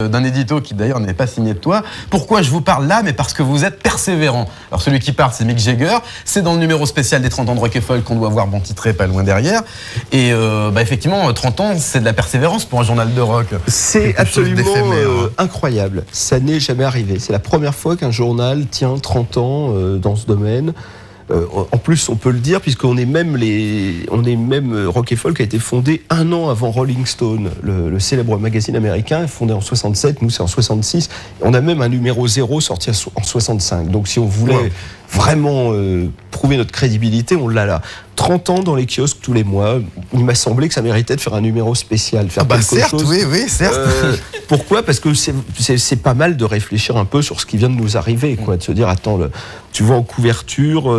d'un édito qui d'ailleurs n'est pas signé de toi. Pourquoi je vous parle là? Mais parce que vous êtes persévérant. Alors celui qui parle, c'est Mick Jagger. C'est dans le numéro spécial des 30 ans de Rock & Folk qu'on doit voir bon titré pas loin derrière. Et effectivement, 30 ans, c'est de la persévérance pour un journal de rock. C'est absolument incroyable. Ça n'est jamais arrivé. C'est la première fois qu'un journal tient 30 ans dans ce domaine. En plus, on peut le dire, puisqu'on est même Rock & Folk a été fondé un an avant Rolling Stone, le célèbre magazine américain, fondé en 67, nous c'est en 66. On a même un numéro 0 sorti en 65. Donc si on voulait vraiment prouver notre crédibilité, on l'a là. 30 ans dans les kiosques tous les mois, il m'a semblé que ça méritait de faire un numéro spécial, faire quelque chose. Oui, certes. Pourquoi? Parce que c'est pas mal de réfléchir un peu sur ce qui vient de nous arriver, quoi, de se dire, attends, tu vois en couverture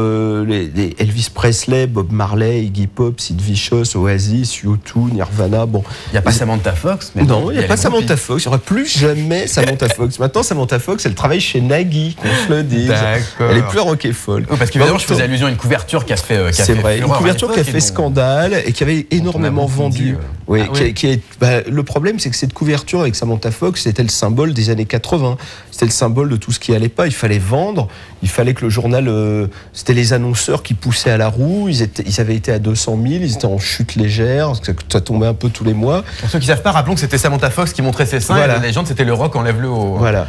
les Elvis Presley, Bob Marley, Iggy Pop, Sid Vicious, Oasis, U2, Nirvana, bon. Il n'y a pas Samantha Fox. Mais non, il n'y a pas Samantha Fox, il n'y aura plus jamais Samantha Fox. Maintenant, Samantha Fox, elle travaille chez Nagui, qu'on se le dise. Elle est plus Rock & Folk. Parce qu'évidemment, je faisais allusion à une couverture qui a fait c'est vrai, une couverture qui a fait scandale et qui avait énormément vendu. Le problème, c'est que cette couverture avec Samantha Fox, c'était le symbole des années 80. C'était le symbole de tout ce qui allait pas. Il fallait vendre, il fallait que le journal... c'était les annonceurs qui poussaient à la roue. Ils avaient été à 200 000, ils étaient en chute légère, ça tombait un peu tous les mois. Pour ceux qui ne savent pas, rappelons que c'était Samantha Fox qui montrait ses seins, et la légende, c'était le rock enlève-le haut. Voilà.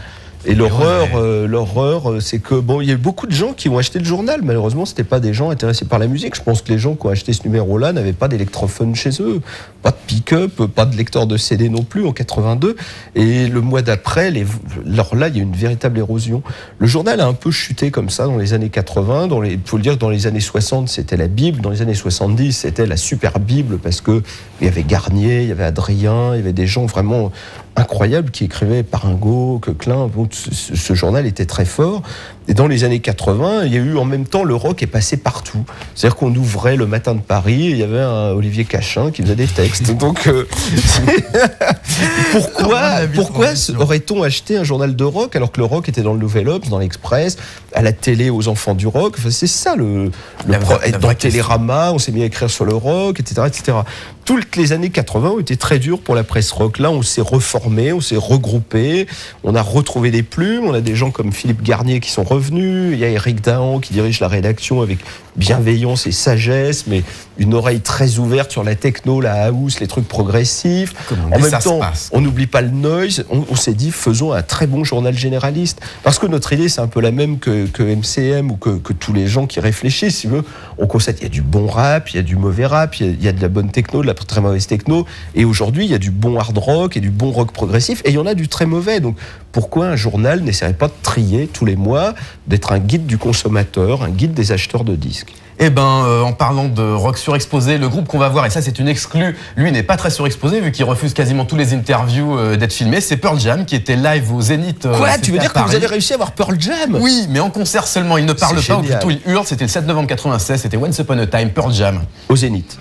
Et l'horreur, c'est que il y a eu beaucoup de gens qui ont acheté le journal. Malheureusement, c'était pas des gens intéressés par la musique. Je pense que les gens qui ont acheté ce numéro-là n'avaient pas d'électrophone chez eux, pas de pick-up, pas de lecteur de CD non plus en 82. Et le mois d'après, alors là, il y a une véritable érosion. Le journal a un peu chuté comme ça dans les années 80. Il faut le dire, dans les années 60, c'était la Bible. Dans les années 70, c'était la super Bible parce que il y avait Garnier, il y avait Adrien, il y avait des gens vraiment incroyables qui écrivaient Paringo, Coquelin. Bon, ce journal était très fort. Et dans les années 80, il y a eu en même temps, le rock est passé partout. C'est-à-dire qu'on ouvrait le Matin de Paris et il y avait un Olivier Cachin qui faisait des textes. Donc, pourquoi aurait-on acheté un journal de rock alors que le rock était dans le Nouvel Obs, dans l'Express, à la télé aux enfants du rock? Enfin, c'est ça dans Télérama, on s'est mis à écrire sur le rock, etc., etc. Toutes les années 80 ont été très dures pour la presse rock. Là, on s'est reformé, on s'est regroupé, on a retrouvé des plumes, on a des gens comme Philippe Garnier qui sont revenus, il y a Éric Dahan qui dirige la rédaction avec bienveillance et sagesse, mais une oreille très ouverte sur la techno, la house, les trucs progressifs. En même temps, on n'oublie pas le noise. On s'est dit, faisons un très bon journal généraliste. Parce que notre idée, c'est un peu la même que MCM ou que tous les gens qui réfléchissent. Si vous voulez, on constate, il y a du bon rap, il y a du mauvais rap, il y a de la bonne techno, de la très mauvaise techno. Et aujourd'hui, il y a du bon hard rock et du bon rock progressif. Et il y en a du très mauvais. Donc, pourquoi un journal n'essaierait pas de trier tous les mois, d'être un guide du consommateur, un guide des acheteurs de disques? Eh ben, en parlant de rock surexposé, le groupe qu'on va voir, et ça c'est une exclue, lui n'est pas très surexposé vu qu'il refuse quasiment tous les interviews d'être filmé, c'est Pearl Jam qui était live au Zénith. Quoi? Tu veux dire que vous avez réussi à voir Pearl Jam? Oui, mais en concert seulement, il ne parle pas, ou plutôt il hurle, c'était le 7 novembre 96, c'était Once Upon a Time, Pearl Jam. Au Zénith.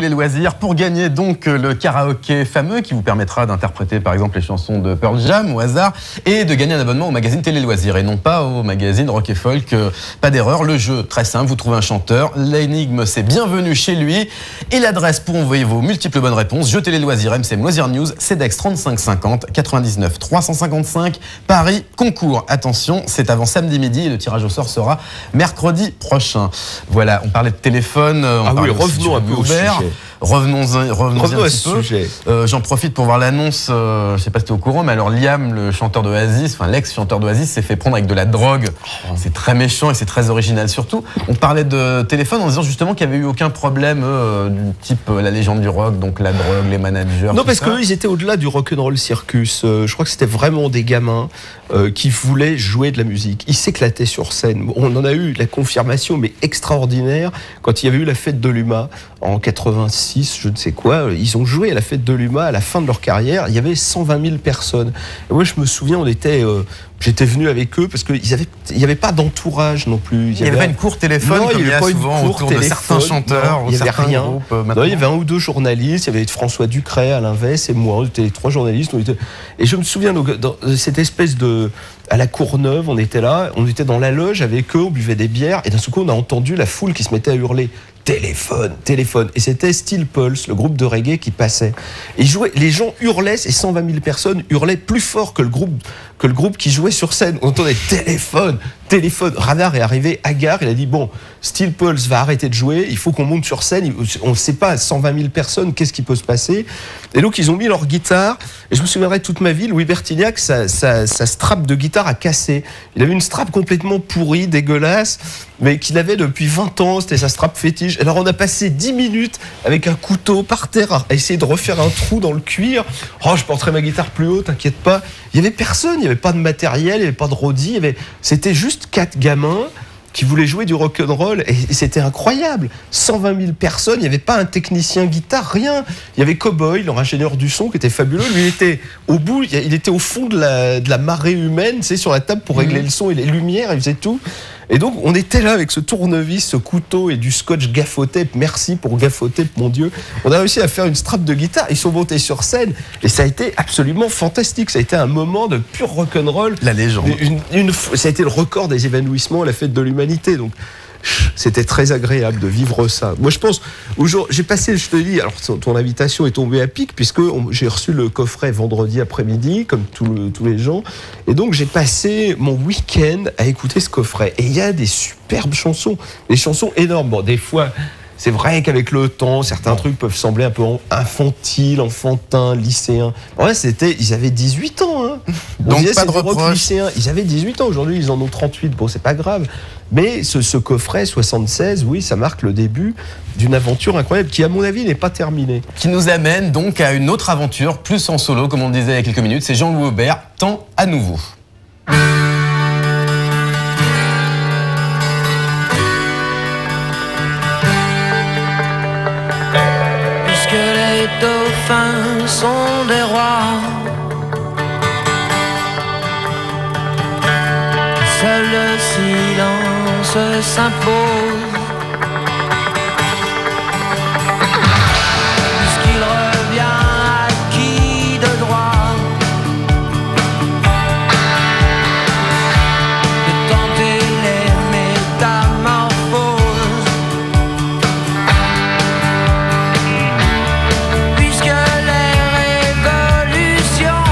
Les loisirs pour gagner donc le karaoké fameux qui vous permettra d'interpréter par exemple les chansons de Pearl Jam au hasard et de gagner un abonnement au magazine Télé Loisirs et non pas au magazine Rock & Folk. Pas d'erreur, le jeu très simple, vous trouvez un chanteur, l'énigme c'est bienvenue chez lui et l'adresse pour envoyer vos multiples bonnes réponses, jeu Télé Loisirs, MCM Loisirs News, CEDEX 3550 99 355 Paris Concours. Attention, c'est avant samedi midi et le tirage au sort sera mercredi prochain. Voilà, on parlait de téléphone, revenons un peu au sujet. Revenons un petit sujet. J'en profite pour voir l'annonce, je sais pas si tu es au courant, mais alors Liam, le chanteur d'Oasis, enfin l'ex-chanteur d'Oasis, s'est fait prendre avec de la drogue. C'est très méchant et c'est très original surtout. On parlait de téléphone en disant justement qu'il n'y avait eu aucun problème du type la légende du rock, donc la drogue, les managers. Non, parce qu'eux, ils étaient au-delà du rock'n'roll circus. Je crois que c'était vraiment des gamins qui voulaient jouer de la musique. Ils s'éclataient sur scène. On en a eu la confirmation, mais extraordinaire, quand il y avait eu la fête de l'UMA en 86. 6, je ne sais quoi. Ils ont joué à la fête de l'UMA à la fin de leur carrière. Il y avait 120 000 personnes. Et moi, je me souviens, j'étais venu avec eux parce qu'il n'y avait pas d'entourage non plus. Il n'y avait pas une cour téléphone comme il y a souvent autour de certains chanteurs ou certains groupes. Non, il y avait un ou deux journalistes. Il y avait François Ducret, Alain Vess et moi. On était les 3 journalistes. Et je me souviens, dans cette espèce à la Courneuve, on était là, on était dans la loge avec eux, on buvait des bières, et d'un seul coup, on a entendu la foule qui se mettait à hurler. Téléphone, téléphone. Et c'était Steel Pulse, le groupe de reggae qui passait. Et les gens hurlaient, et 120 000 personnes hurlaient plus fort que le groupe qui jouait sur scène. On entendait téléphone, téléphone. Radar est arrivé, hagard, il a dit bon, Steel Pulse va arrêter de jouer, il faut qu'on monte sur scène. On ne sait pas, 120 000 personnes, qu'est-ce qui peut se passer? Et donc ils ont mis leur guitare, et je me souviendrai toute ma vie, Louis Bertignac, sa strap de guitare a cassé. Il avait une strap complètement pourrie, dégueulasse, mais qu'il avait depuis 20 ans, c'était sa strap fétiche. Alors on a passé 10 minutes avec un couteau par terre à essayer de refaire un trou dans le cuir. Oh, je porterai ma guitare plus haut, t'inquiète pas. Il n'y avait personne, il n'y avait pas de matériel, il n'y avait pas de roadie, c'était juste 4 gamins qui voulaient jouer du rock'n'roll, et c'était incroyable. 120 000 personnes, il n'y avait pas un technicien guitare, rien. Il y avait Cowboy, leur ingénieur du son, qui était fabuleux. Lui, il était au bout, il était au fond de la marée humaine, tu sais, sur la table pour régler le son et les lumières, il faisait tout. Et donc, on était là avec ce tournevis, ce couteau et du scotch Gaffotape. Merci pour Gaffotape, mon Dieu. On a réussi à faire une strap de guitare. Ils sont montés sur scène et ça a été absolument fantastique. Ça a été un moment de pur rock'n'roll. La légende. Ça a été le record des évanouissements à la fête de l'humanité. Donc, c'était très agréable de vivre ça. Moi, je pense, j'ai passé, je te dis, alors ton invitation est tombée à pic, puisque j'ai reçu le coffret vendredi après-midi, comme tous les gens, et donc j'ai passé mon week-end à écouter ce coffret. Et il y a des superbes chansons, des chansons énormes. Bon, des fois, c'est vrai qu'avec le temps, certains trucs peuvent sembler un peu infantiles, enfantins, lycéens. Ouais, ils avaient 18 ans. Hein. Donc pas de reproche. Ils avaient 18 ans, aujourd'hui ils en ont 38. Bon, c'est pas grave. Mais ce coffret 76, oui, ça marque le début d'une aventure incroyable qui, à mon avis, n'est pas terminée. Qui nous amène donc à une autre aventure, plus en solo, comme on le disait il y a quelques minutes. C'est Jean-Louis Aubert, Temps à nouveau. Puisque les dauphins sont des rois, seul le silence s'impose. Puisqu'il revient acquis de droit de tenter les métamorphoses. Puisque les révolutions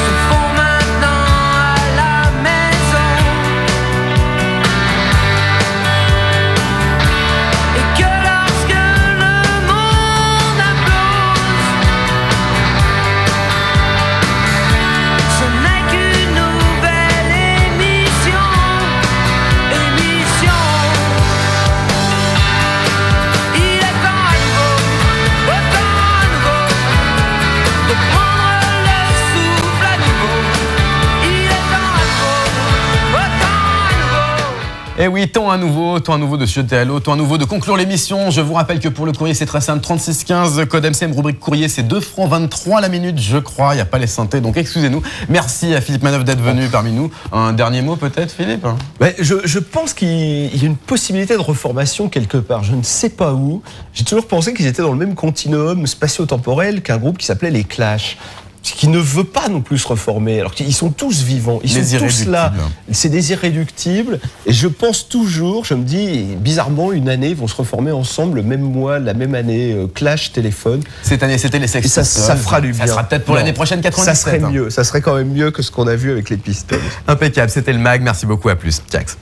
se font maintenant à la maison, et que lorsque le monde implose, ce n'est qu'une nouvelle émission. Il est temps à nouveau, de prendre le souffle à nouveau. Il est temps à nouveau. Et oui, temps à nouveau de se jeter à l'eau, temps à nouveau de conclure l'émission. Je vous rappelle que pour le courrier, c'est très simple, 3615, code MCM, rubrique courrier, c'est 2 francs 23 la minute, je crois. Il n'y a pas les synthés, donc excusez-nous. Merci à Philippe Manœuvre d'être venu parmi nous. Un dernier mot peut-être, Philippe? Je pense qu'il y a une possibilité de reformation quelque part. Je ne sais pas où. J'ai toujours pensé qu'ils étaient dans le même continuum spatio-temporel qu'un groupe qui s'appelait les Clash, qui ne veut pas non plus se reformer. Alors qu'ils sont tous vivants, ils sont tous là. C'est des irréductibles. Et je pense toujours, je me dis, bizarrement, une année, ils vont se reformer ensemble, le même mois, la même année, Clash, Téléphone. Cette année, c'était les Sex Pistols. Ça fera du bien. Ça sera peut-être pour l'année prochaine, 97. Ça serait mieux. Ça serait quand même mieux que ce qu'on a vu avec les Pistols. Impeccable, c'était le MAG. Merci beaucoup, à plus. Jax.